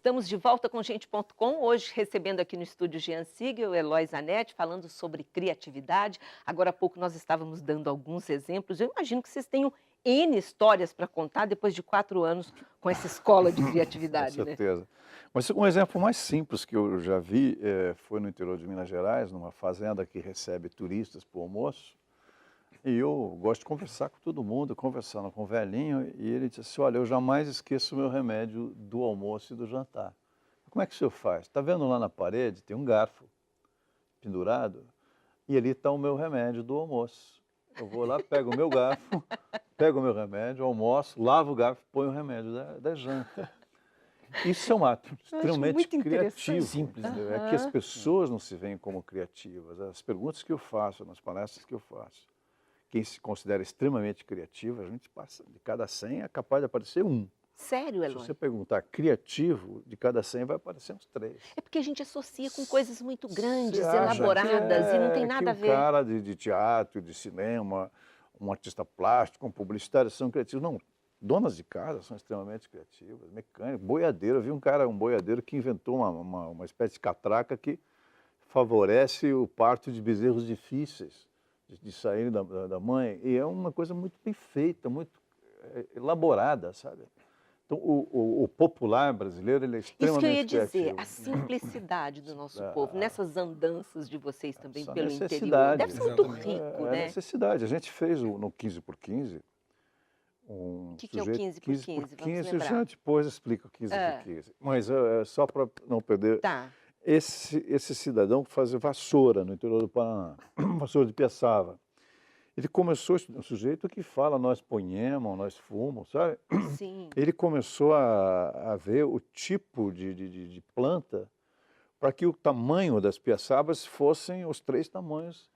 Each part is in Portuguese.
Estamos de volta com gente.com, hoje recebendo aqui no estúdio Jean Siegel, Eloy Zanetti, falando sobre criatividade. Agora há pouco nós estávamos dando alguns exemplos. Eu imagino que vocês tenham N histórias para contar depois de 4 anos com essa escola de Com criatividade, né? certeza. Mas um exemplo mais simples que eu já vi foi no interior de Minas Gerais, numa fazenda que recebe turistas para o almoço. E eu gosto de conversar com todo mundo, conversando com o velhinho, e ele disse assim, olha, eu jamais esqueço o meu remédio do almoço e do jantar. Como é que o senhor faz? Está vendo lá na parede, tem um garfo pendurado, e ali está o meu remédio do almoço. Eu vou lá, pego o meu garfo, pego o meu remédio, almoço, lavo o garfo, ponho o remédio da janta. Isso é um ato extremamente criativo. Simples, Entendeu? É que as pessoas não se veem como criativas. As perguntas que eu faço, nas palestras que eu faço, quem se considera extremamente criativo, a gente passa, de cada 100 é capaz de aparecer um. Sério, Se Eloy? você perguntar criativo, de cada 100 vai aparecer uns 3. É porque a gente associa com coisas muito grandes, Você acha elaboradas, e não tem que nada a o ver. cara de teatro, de cinema, um artista plástico, um publicitário são criativos. Não, donas de casa são extremamente criativas, mecânicos, boiadeiro. Eu vi um boiadeiro que inventou uma espécie de catraca que favorece o parto de bezerros difíceis, de saírem da mãe. E é uma coisa muito bem feita, muito elaborada, sabe? Então, o popular brasileiro, ele é Isso que eu ia extremamente dizer, criativo. a simplicidade do nosso povo, nessas andanças de vocês também Essa pelo interior. necessidade. Deve ser muito Exatamente. rico, É né? necessidade. A gente fez no 15 por 15 um O que é o sujeito 15 por 15? Vamos 15 lembrar. já depois explico o 15 por 15. Mas só para não perder, Tá. esse cidadão que fazia vassoura no interior do Paraná, vassoura de Piaçava. Ele começou, um sujeito que fala, nós ponhamos, nós fumamos, sabe? Sim. Ele começou a ver o tipo de planta para que o tamanho das piaçabas fossem os 3 tamanhos,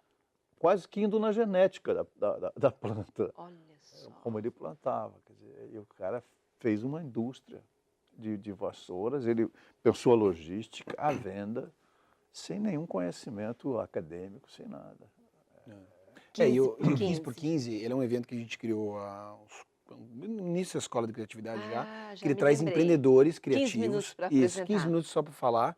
quase que indo na genética da planta, Olha só. como ele plantava. Quer dizer, e o cara fez uma indústria de vassouras, ele pensou a logística, a venda, sem nenhum conhecimento acadêmico, sem nada. E o 15 por 15 por 15, ele é um evento que a gente criou no início da Escola de Criatividade Ah, que ele me traz lembrei. empreendedores 15 criativos. minutos para Isso, apresentar. 15 minutos só para falar.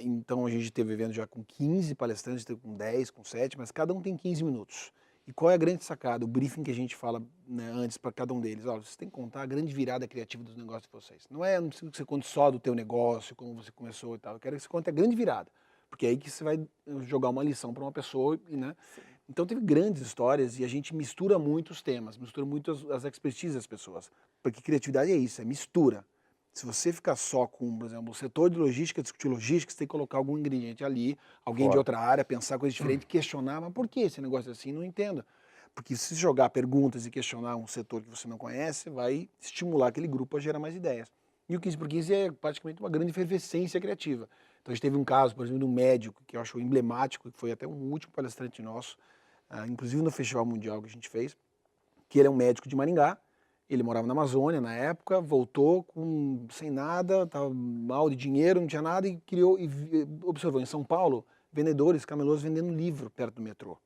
Então a gente teve evento já com 15 palestrantes, teve com 10, com 7, mas cada um tem 15 minutos. E qual é a grande sacada? O briefing que a gente fala, né, antes para cada um deles. Olha, vocês têm que contar a grande virada criativa dos negócios de vocês. Não preciso que você conte só do teu negócio, como você começou e tal. Eu quero que você conte a grande virada. Porque é aí que você vai jogar uma lição para uma pessoa, né? Então teve grandes histórias e a gente mistura muito os temas, mistura muito as expertises das pessoas. Porque criatividade é isso, é mistura. Se você ficar só com, por exemplo, o setor de logística, discutir logística, você tem que colocar algum ingrediente ali, alguém de outra área, pensar coisa diferente, questionar, mas por que esse negócio é assim? Não entendo. Porque se jogar perguntas e questionar um setor que você não conhece, vai estimular aquele grupo a gerar mais ideias. E o 15 por 15 é praticamente uma grande efervescência criativa. Então a gente teve um caso, por exemplo, de um médico, que eu acho emblemático, que foi até um último palestrante nosso, inclusive no Festival Mundial que a gente fez, que ele é um médico de Maringá, ele morava na Amazônia na época, voltou sem nada, estava mal de dinheiro, não tinha nada, e observou em São Paulo vendedores, camelôs vendendo livro perto do metrô.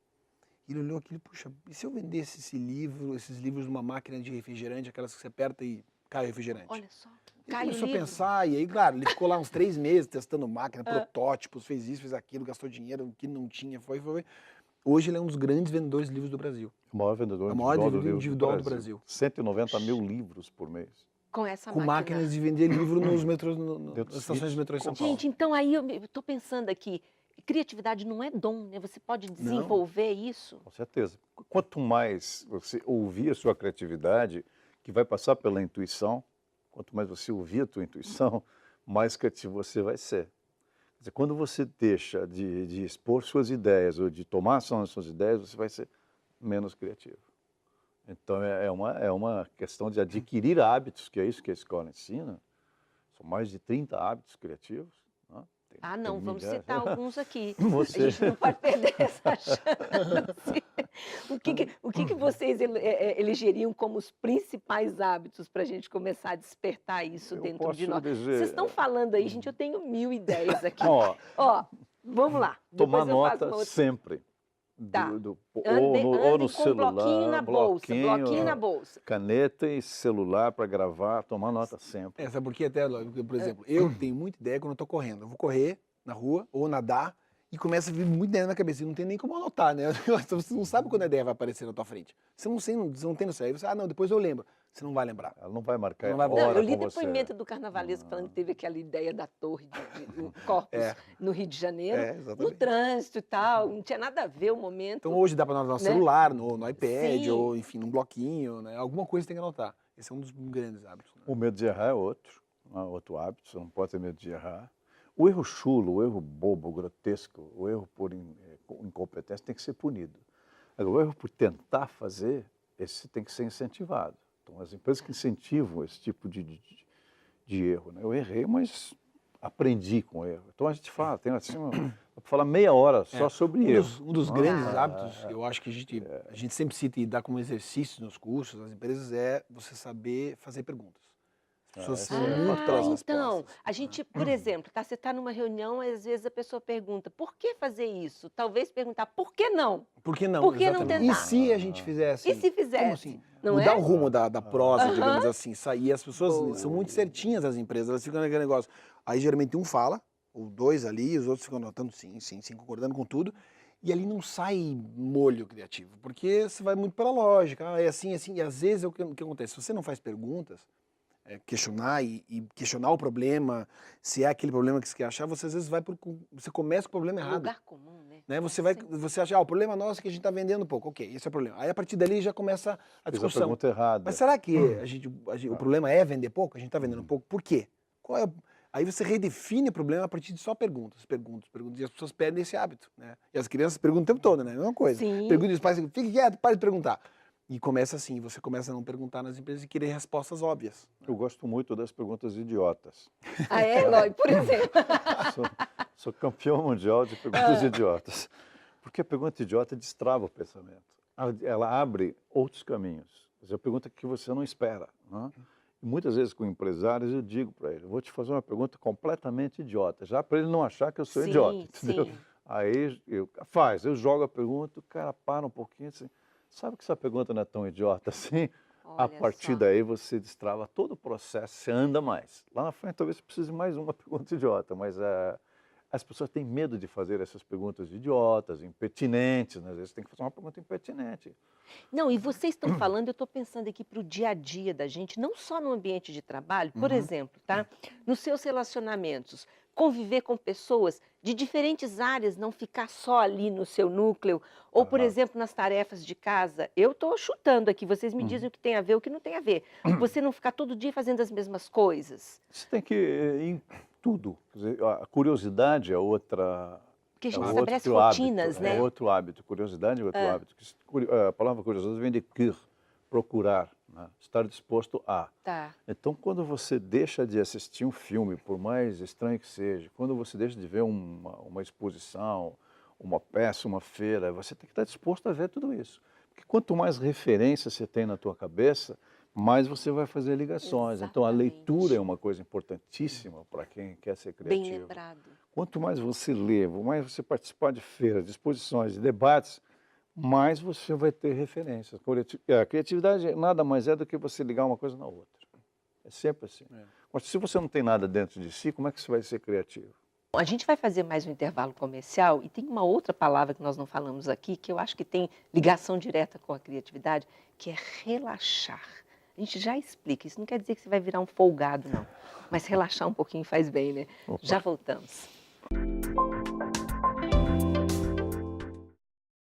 E ele olhou aquilo, puxa, e se eu vendesse esses livros numa máquina de refrigerante, aquelas que você aperta e cai o refrigerante? Olha só. Ele Cai o começou a livro. pensar, e aí, claro, ele ficou lá uns 3 meses testando máquina, protótipos, fez isso, fez aquilo, gastou dinheiro que não tinha, foi. Hoje ele é um dos grandes vendedores de livros do Brasil. O maior vendedor É o maior individual do Brasil. 190 mil livros por mês. Com essa Com máquina. máquinas de vender livro nos metrôs, Dentro nas estações de metrô em São Gente, Paulo. Gente, então aí eu estou pensando aqui, criatividade não é dom, né? Você pode desenvolver isso. Com certeza. Quanto mais você ouvir a sua criatividade, que vai passar pela intuição, quanto mais você ouvir a tua intuição, mais criativo você vai ser. Quer dizer, quando você deixa de expor suas ideias ou de tomar ação nas suas ideias, você vai ser menos criativo. Então é uma questão de adquirir hábitos, que é isso que a escola ensina. São mais de 30 hábitos criativos. Né? Não, vamos milhares. citar alguns aqui. Você- A gente não pode perder essa chance. O que vocês elegeriam como os principais hábitos para a gente começar a despertar isso Eu dentro de posso nós? dizer- Vocês estão falando aí, gente, eu tenho 1000 ideias aqui. Ó, Ó, vamos lá. tomar Depois eu faço nota uma outra. sempre. Tá. ou Andem no com bloquinho celular, na bolsa, bloquinho na bolsa. caneta e celular para gravar, tomar nota sempre. Sabe por quê? Até, por exemplo, eu tenho muita ideia quando eu tô correndo. Eu vou correr na rua ou nadar e começa a vir muita ideia na minha cabeça. E não tem nem como anotar, né? Você não sabe quando a ideia vai aparecer na tua frente. Você não tem noção. Aí você, não, depois eu lembro. Você não vai lembrar. Ela não vai marcar Não vai- a Não, hora eu li com você. depoimento do carnavalesco falando que teve aquela ideia da torre do Corpus no Rio de Janeiro, no exatamente. trânsito e tal, não tinha nada a ver o momento. Então hoje dá para anotar no né? celular, no iPad, Sim. ou enfim, num bloquinho, né? Alguma coisa você tem que anotar. Esse é um dos grandes hábitos. Né? O medo de errar é outro hábito, você não pode ter medo de errar. O erro chulo, o erro bobo, grotesco, o erro por incompetência tem que ser punido. Agora, o erro por tentar fazer, esse tem que ser incentivado. Então, as empresas que incentivam esse tipo de erro, né? Eu errei, mas aprendi com o erro. Então, a gente fala, tem assim, falar meia hora só sobre erro. Um dos grandes hábitos, eu acho que a gente sempre cita e dá como exercício nos cursos, nas empresas, é você saber fazer perguntas. As pessoas são muito pelas então, respostas. a gente, por exemplo, você está numa reunião e às vezes a pessoa pergunta, por que fazer isso? Talvez perguntar, por que não? Por que não? Por que não Exatamente. tentar? E se a gente fizesse? E se fizesse? Como assim? Não Mudar é? o rumo da prosa, digamos assim, sair. As pessoas Boa. são muito certinhas, as empresas, elas ficam naquele negócio. Aí geralmente um fala, ou dois ali, e os outros ficam anotando sim, concordando com tudo. E ali não sai molho criativo, porque você vai muito pela lógica, é assim, e às vezes o que acontece? Se você não faz perguntas, questionar e questionar o problema, se é aquele problema que você quer achar, você às vezes você começa com o problema errado. Lugar comum, né? Você acha, o problema nosso é que a gente está vendendo pouco, ok, esse é o problema. Aí a partir dali já começa a Fiz a discussão. pergunta errada. Mas será que o problema é vender pouco? A gente está vendendo pouco? Por quê? Aí você redefine o problema a partir de só perguntas. E as pessoas perdem esse hábito, né? E as crianças perguntam o tempo todo, né? É a mesma coisa. Sim. Pergunta e os pais, fique quieto, pare de perguntar. E começa assim, você começa a não perguntar nas empresas e querer respostas óbvias. Eu gosto muito das perguntas idiotas. Ah, é, Eloy, por exemplo. Sou campeão mundial de perguntas idiotas. Porque a pergunta idiota destrava o pensamento. Ela abre outros caminhos. Quer dizer, a pergunta que você não espera. Né? E muitas vezes com empresários eu digo para ele, vou te fazer uma pergunta completamente idiota, já para ele não achar que eu sou idiota. Entendeu? Sim. Aí eu jogo a pergunta, o cara para um pouquinho assim, sabe que essa pergunta não é tão idiota assim? A Olha partir só. daí você destrava todo o processo, você anda mais. Lá na frente talvez você precise de mais uma pergunta idiota, mas as pessoas têm medo de fazer essas perguntas idiotas, impertinentes, né? Às vezes tem que fazer uma pergunta impertinente. Não, e vocês estão falando, eu estou pensando aqui para o dia a dia da gente, não só no ambiente de trabalho, por exemplo, tá? Nos seus relacionamentos, conviver com pessoas de diferentes áreas, não ficar só ali no seu núcleo, ou, por exemplo, nas tarefas de casa. Eu estou chutando aqui, vocês me dizem o que tem a ver, o que não tem a ver. Você não ficar todo dia fazendo as mesmas coisas. Você tem que ir em tudo. Quer dizer, a curiosidade é outra. Porque a gente outro estabelece hábito, rotinas, né? É outro hábito. Curiosidade é outro hábito. A palavra curiosidade vem de cur, procurar, né? Estar disposto a. Tá. Então, quando você deixa de assistir um filme, por mais estranho que seja, quando você deixa de ver uma exposição, uma peça, uma feira, você tem que estar disposto a ver tudo isso. Porque quanto mais referência você tem na tua cabeça, mais você vai fazer ligações. Então, a Exatamente. leitura é uma coisa importantíssima para quem quer ser criativo. Bem lembrado. Quanto mais você lê, mais você participar de feiras, de exposições, de debates, mais você vai ter referências. A criatividade nada mais é do que você ligar uma coisa na outra. É sempre assim. Mas se você não tem nada dentro de si, como é que você vai ser criativo? A gente vai fazer mais um intervalo comercial e tem uma outra palavra que nós não falamos aqui, que eu acho que tem ligação direta com a criatividade, que é relaxar. A gente já explica, isso não quer dizer que você vai virar um folgado, não. Mas relaxar um pouquinho faz bem, né? Opa. Já voltamos.